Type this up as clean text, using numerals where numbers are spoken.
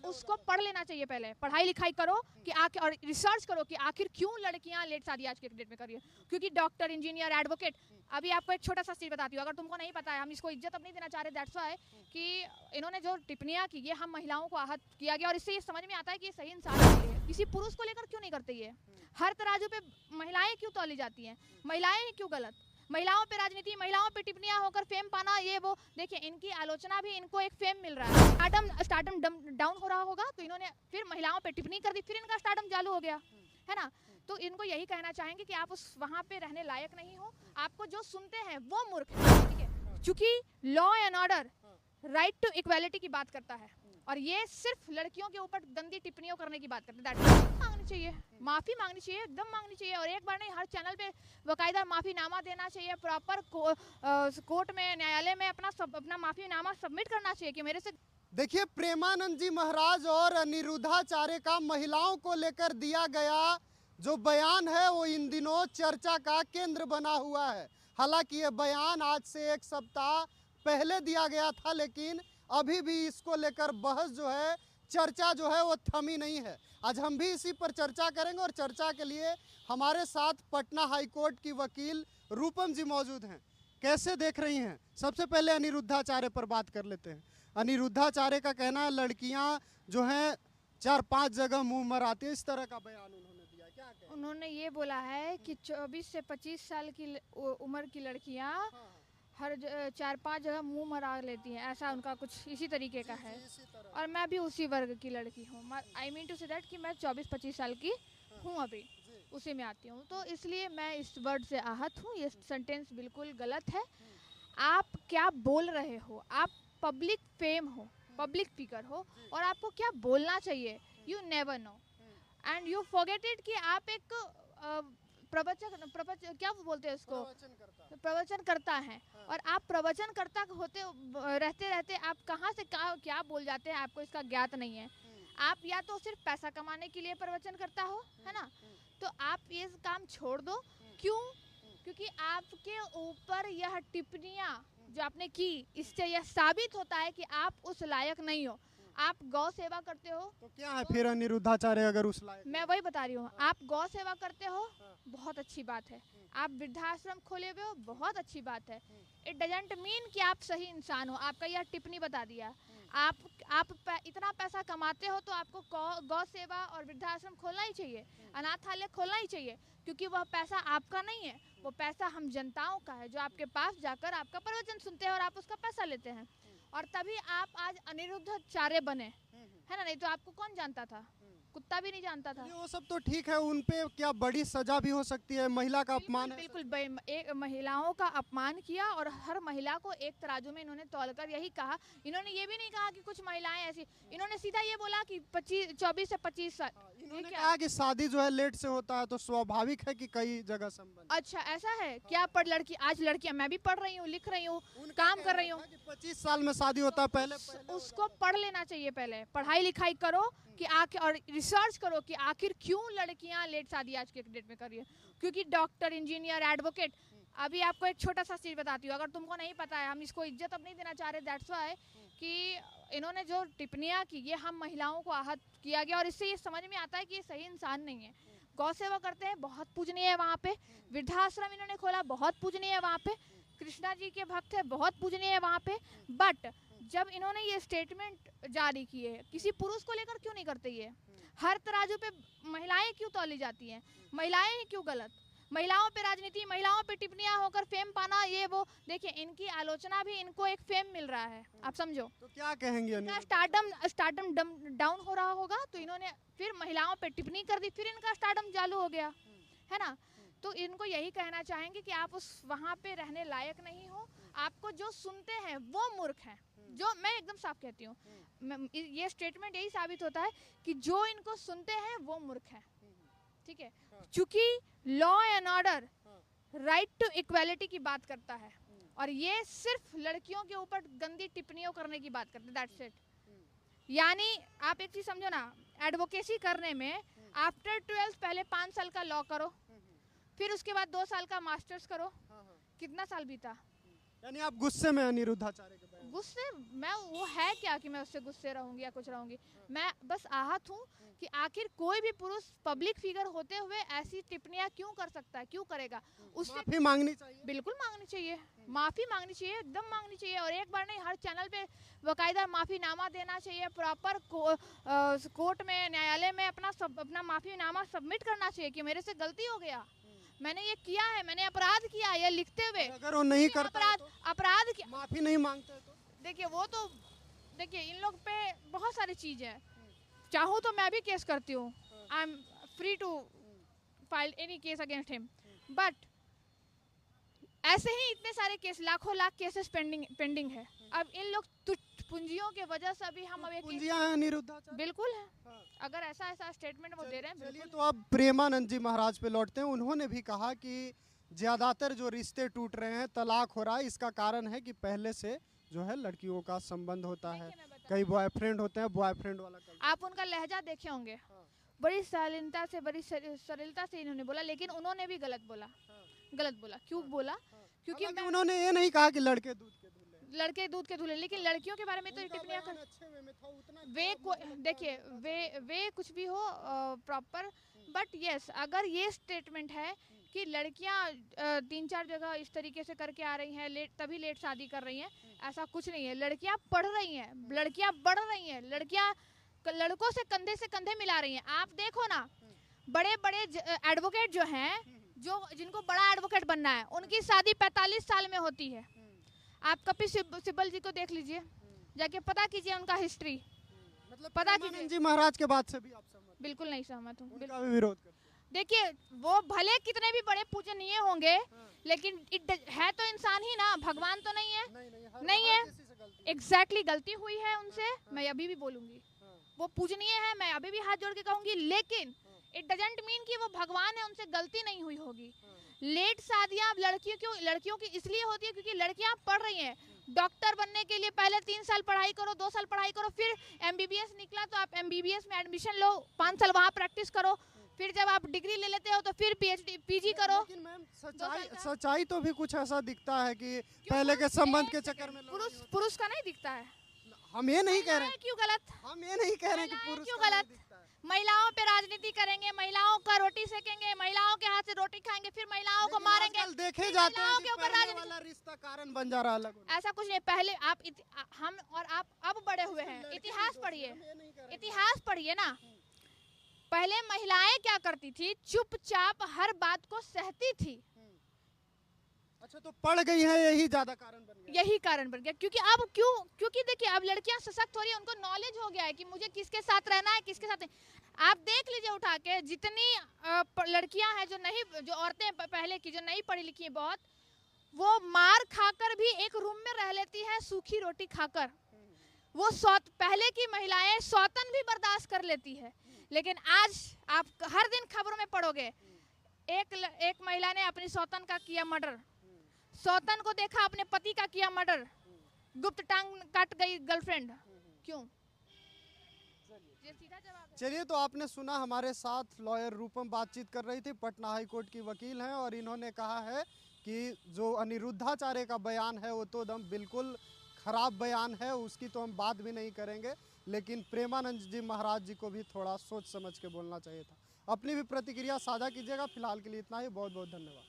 उसको पढ़ लेना चाहिए पहले, पढ़ाई लिखाई करो कि आखिर, और रिसर्च करो कि आखिर क्यों लड़कियां लेट शादी आज के डेट में कर रही है। क्योंकि डॉक्टर, इंजीनियर, एडवोकेट, अभी आपको एक छोटा सा चीज बताती हूँ, अगर तुमको नहीं पता है, हम इसको इज्जत अब नहीं देना चाह रहे, दैट्स व्हाई कि इन्होंने जो टिप्पणियां की, ये हम महिलाओं को आहत किया गया, और इससे ये समझ में आता है कि ये सही इंसान नहीं है। किसी पुरुष को लेकर क्यों नहीं करते ये, हर तराजू पे महिलाएं क्यों तौली जाती हैं, महिलाएं क्यों गलत, महिलाओं पे राजनीति, महिलाओं पे टिप्पणियां होकर फेम पाना, ये वो। देखिए इनकी आलोचना भी, इनको एक फेम मिल रहा है, स्टार्टम डाउन हो रहा होगा तो इन्होंने फिर महिलाओं पे टिप्पणी कर दी, फिर इनका स्टार्टम चालू हो गया, है ना। तो इनको यही कहना चाहेंगे कि आप उस वहाँ पे रहने लायक नहीं हो, आपको जो सुनते हैं वो मूर्ख है, ठीक है। क्योंकि law and order, right to equality की बात करता है, और ये सिर्फ लड़कियों के ऊपर गंदी टिप्पणियों करने की बात करते हैं। मांगनी चाहिए, माफी मांगनी चाहिए, एकदम मांगनी चाहिए, और एक बार नहीं, हर चैनल पे बाकायदा माफीनामा देना चाहिए, प्रॉपर कोर्ट में, न्यायालय में अपना माफीनामा सबमिट करना चाहिए कि मेरे से। देखिए, प्रेमानंद जी महाराज और अनिरुद्धाचार्य का महिलाओं को लेकर दिया गया जो बयान है वो इन दिनों चर्चा का केंद्र बना हुआ है। हालांकि ये बयान आज से एक सप्ताह पहले दिया गया था, लेकिन अभी भी इसको लेकर बहस जो है, चर्चा जो है वो थमी नहीं है। आज हम भी इसी पर चर्चा करेंगे, और चर्चा के लिए हमारे साथ पटना हाईकोर्ट की वकील रूपम जी मौजूद हैं। कैसे देख रही हैं? सबसे पहले अनिरुद्धाचार्य पर बात कर लेते हैं। अनिरुद्धाचार्य का कहना है लड़कियां जो हैं 4-5 जगह मुंह मराती है, इस तरह का बयान उन्होंने दिया, क्या कहें? उन्होंने ये बोला है कि 24 से 25 साल की उम्र की लड़कियां हर 4-5 जगह मुंह मरा लेती हैं, ऐसा उनका कुछ इसी तरीके का है। और मैं भी उसी वर्ग की लड़की हूँ, I mean to say that कि मैं 24-25 साल की हूँ, अभी उसी में आती हूँ, तो इसलिए मैं इस वर्ड से आहत हूँ। ये सेंटेंस बिल्कुल गलत है। आप क्या बोल रहे हो, आप पब्लिक फेम हो, पब्लिक फिगर हो, और आपको क्या बोलना चाहिए, you never know and you forget it कि आप एक प्रवचन क्या बोलते हैं उसको, प्रवचन करता है, और आप प्रवचन करता होते रहते रहते आप कहाँ से क्या बोल जाते हैं, आपको इसका ज्ञात नहीं है। आप या तो सिर्फ पैसा कमाने के लिए प्रवचन करता हो, है ना, तो आप ये काम छोड़ दो। क्यों? क्योंकि आपके ऊपर यह टिप्पणियां जो आपने की, इससे यह साबित होता है कि आप उस लायक नहीं हो। आप गौ सेवा करते हो, तो क्या है फिर अनिरुद्धाचार्य अगर उस लायक? मैं वही बता रही हूँ, आप गौ सेवा करते हो, बहुत अच्छी बात है। आप वृद्धाश्रम खोले हुए हो, बहुत अच्छी बात है। इट डजंट मीन कि आप सही इंसान हो। आपका यह टिप्पणी बता दिया। आप इतना पैसा कमाते हो तो आपको गौ सेवा और वृद्धाश्रम खोलना ही चाहिए, अनाथालय खोलना ही चाहिए, क्योंकि वह पैसा आपका नहीं है, वो पैसा हम जनताओं का है, जो आपके पास जाकर आपका प्रवचन सुनते हैं और आप उसका पैसा लेते हैं। और तभी आप आज अनिरुद्धाचार्य बने, है ना, नहीं तो आपको कौन जानता था, कुत्ता भी नहीं जानता था। वो सब तो ठीक है, उन पे क्या बड़ी सजा भी हो सकती है? महिला का अपमान है। बिल्कुल एक महिलाओं का अपमान किया, और हर महिला को एक तराजू में इन्होंने तौलकर यही कहा। इन्होंने ये भी नहीं कहा कि कुछ महिलाएं ऐसी, इन्होंने सीधा ये बोला कि 24 से 25 साल। इन्होंने कहा कि शादी जो है लेट से होता है तो स्वाभाविक है कि कई जगह संबंध। अच्छा, ऐसा है क्या? पढ़ लड़की, आज लड़कियां, मैं भी पढ़ रही हूँ, लिख रही हूँ, काम कर रही हूँ, 25 साल में शादी होता है, पहले उसको पढ़ लेना चाहिए पहले, पढ़ाई लिखाई करो कि आखिर, और रिसर्च करो कि आखिर क्यों लड़कियां लेट शादी आज के डेट में कर रही है। क्योंकि डॉक्टर, इंजीनियर, एडवोकेट, अभी आपको एक छोटा सा चीज बताती हूँ, अगर तुमको नहीं पता है, हम इसको इज्जत अब नहीं देना चाह रहे, दैट्स व्हाई कि इन्होंने जो टिप्पणियां की, ये हम महिलाओं को आहत किया गया, और इससे ये समझ में आता है कि ये सही इंसान नहीं है। गौ सेवा करते हैं, बहुत पूजनीय है वहाँ पे। वृद्धाश्रम इन्होंने खोला, बहुत पूजनीय है वहाँ पे। कृष्णा जी के भक्त है, बहुत पूजनीय है वहाँ पे। बट जब इन्होंने ये स्टेटमेंट जारी किए, किसी पुरुष को लेकर क्यों नहीं करते ये, हर तराजू पे महिलाएं क्यों तौली जाती हैं, महिलाएं क्यों गलत, महिलाओं पे राजनीति, महिलाओं पे टिप्पणियां होकर फेम पाना, ये वो। देखिए इनकी आलोचना भी, इनको एक फेम मिल रहा है, आप समझो। तो क्या कहेंगे? स्टार्टम डाउन हो रहा होगा तो इन्होंने फिर महिलाओं पे टिप्पणी कर दी, फिर इनका स्टार्टम चालू हो गया, है ना। तो इनको यही कहना चाहेंगे कि आप उस वहाँ पे रहने लायक नहीं हो, आपको जो सुनते हैं वो मूर्ख हैं, जो मैं एकदम साफ कहती हूँ। ये स्टेटमेंट यही साबित होता है कि जो इनको सुनते हैं वो मूर्ख हैं, ठीक है। क्योंकि law and order, right to equality की बात करता है, और ये सिर्फ लड़कियों के ऊपर गंदी टिप्पणियों करने की बात करते हैं, दैट्स इट। यानी आप एक चीज समझो ना, एडवोकेसी करने में आफ्टर 12 पहले 5 साल का लॉ करो, फिर उसके बाद 2 साल का मास्टर्स करो, कितना साल बीता? यानी आप गुस्से में अनिरुद्धाचार्य के बयान? गुस्से मैं वो है क्या कि मैं उससे गुस्से रहूंगी या कुछ रहूंगी। मैं बस आहत हूँ कि आखिर कोई भी पुरुष पब्लिक फिगर होते हुए ऐसी टिप्पणियां क्यों कर सकता है, क्यों करेगा। उससे माफी मांगनी चाहिए। बिल्कुल मांगनी चाहिए, माफी मांगनी चाहिए, एकदम मांगनी चाहिए। और एक बार नहीं, हर चैनल पे बाकायदा माफीनामा देना चाहिए, प्रॉपर कोर्ट में, न्यायालय में अपना माफीनामा सबमिट करना चाहिए कि मेरे से गलती हो गया, मैंने ये किया है, मैंने अपराध किया है, ये लिखते हुए। अगर वो नहीं करता अपराध माफी नहीं मांगते तो देखिए वो तो देखिए इन लोग पे बहुत सारी चीज है। चाहूँ तो मैं भी केस करती हूँ, I am free to file any case against him, but ऐसे ही इतने सारे केस, लाखों लाख केसेस पेंडिंग है। अब इन लोग तुच्छ पूंजियों के वजह से अभी हम पूंजियां हैं अनिरुद्धाचार्य? बिल्कुल है। अगर ऐसा स्टेटमेंट वो दे रहे हैं, चलिए तो अब प्रेमानंद जी महाराज पे लौटते हैं। उन्होंने भी कहा कि ज्यादातर जो रिश्ते टूट रहे हैं, तलाक हो रहा है, इसका कारण है कि पहले से जो है लड़कियों का संबंध होता है, कई बॉयफ्रेंड होते हैं, बॉयफ्रेंड वाला कल्चर। आप उनका लहजा देखे होंगे, बड़ी शालीनता से, बड़ी सरलता से इन्होंने बोला, लेकिन उन्होंने भी गलत बोला। क्यों बोला? क्योंकि उन्होंने ये नहीं कहा कि लड़के दूध के धुले, लेकिन लड़कियों के बारे में तो टिप्पणियां देखिए वे कुछ भी हो प्रॉपर, बट यस अगर ये स्टेटमेंट है कि लड़कियां 3-4 जगह इस तरीके से करके आ रही हैं, तभी लेट शादी कर रही हैं, ऐसा कुछ नहीं है। लड़कियां पढ़ रही हैं, लड़कियां बढ़ रही हैं, लड़कियां लड़कों से कंधे मिला रही हैं। आप देखो ना, बड़े बड़े एडवोकेट जो हैं, जिनको बड़ा एडवोकेट बनना है, उनकी शादी 45 साल में होती है। आप कपिल सिब्बल जी को देख लीजिए, जाके पता कीजिए उनका हिस्ट्री, मतलब पता कीजिए। जी महाराज के बाद से भी आप सहमत? बिल्कुल नहीं सहमत हूँ, उनका भी विरोध करते हैं। देखिए वो भले कितने भी बड़े पूजनीय होंगे, लेकिन है तो इंसान ही ना, भगवान तो नहीं है। नहीं है, एग्जैक्टली गलती हुई है उनसे, मैं अभी भी बोलूंगी। वो पूजनीय है, मैं अभी भी हाथ जोड़ के कहूंगी, लेकिन इट डजंट मीन कि वो भगवान है, उनसे गलती नहीं हुई होगी। लेट शादियां लड़कियों की इसलिए होती है क्योंकि लड़कियां पढ़ रही हैं। डॉक्टर बनने के लिए पहले 3 साल पढ़ाई करो, 2 साल पढ़ाई करो, फिर एमबीबीएस निकला तो आप एमबीबीएस में एडमिशन लो, 5 साल वहाँ प्रैक्टिस करो, फिर जब आप डिग्री ले लेते हो तो फिर पीजी करो। लेकिन मैम सच्चाई तो भी कुछ ऐसा दिखता है कि पहले के संबंध के चक्कर में पुरुष का नहीं दिखता है। हम ये नहीं कह रहे हैं, क्यों गलत? हम ये नहीं कह रहे हैं कि पुरुष क्यों गलत? महिलाओं पे राजनीति करेंगे, महिलाओं का रोटी सेकेंगे, महिलाओं के हाथ से रोटी खाएंगे, फिर महिलाओं को मारेंगे, देखे जाते हैं कि पहले वाला रिश्ता कारण बन जा रहा है अलग। ऐसा कुछ नहीं। पहले हम और आप अब बड़े हुए हैं, इतिहास पढ़िए ना। पहले महिलाएं क्या करती थी? चुपचाप हर बात को सहती थी। अच्छा, तो पढ़ गई है, यही ज्यादा कारण बन गया। यही कारण बन गया क्योंकि देखिए अब लड़कियां सशक्त हो रही है, उनको नॉलेज हो गया है कि मुझे किसके साथ रहना है, किसके साथ नहीं। आप देख लीजिए उठा के, जितनी लड़कियां हैं जो औरतें पहले की जो नहीं पढ़ी लिखी है बहुत, वो मार खाकर भी एक रूम में रह लेती है, सूखी रोटी खाकर। वो पहले की महिलाएं सौतन भी बर्दाश्त कर लेती है, लेकिन आज आप हर दिन खबरों में पढ़ोगे, एक महिला ने अपनी सौतन का किया मर्डर, सौतन को देखा अपने पति का किया मर्डर, गुप्त टांग काट गई गर्लफ्रेंड। क्यों? चलिए, तो आपने सुना, हमारे साथ लॉयर रूपम बातचीत कर रही थी, पटना हाई कोर्ट की वकील हैं, और इन्होंने कहा है कि जो अनिरुद्धाचार्य का बयान है वो तो एकदम बिल्कुल खराब बयान है, उसकी तो हम बात भी नहीं करेंगे, लेकिन प्रेमानंद जी महाराज जी को भी थोड़ा सोच समझ के बोलना चाहिए था। अपनी भी प्रतिक्रिया साझा कीजिएगा। फिलहाल के लिए इतना ही, बहुत बहुत धन्यवाद।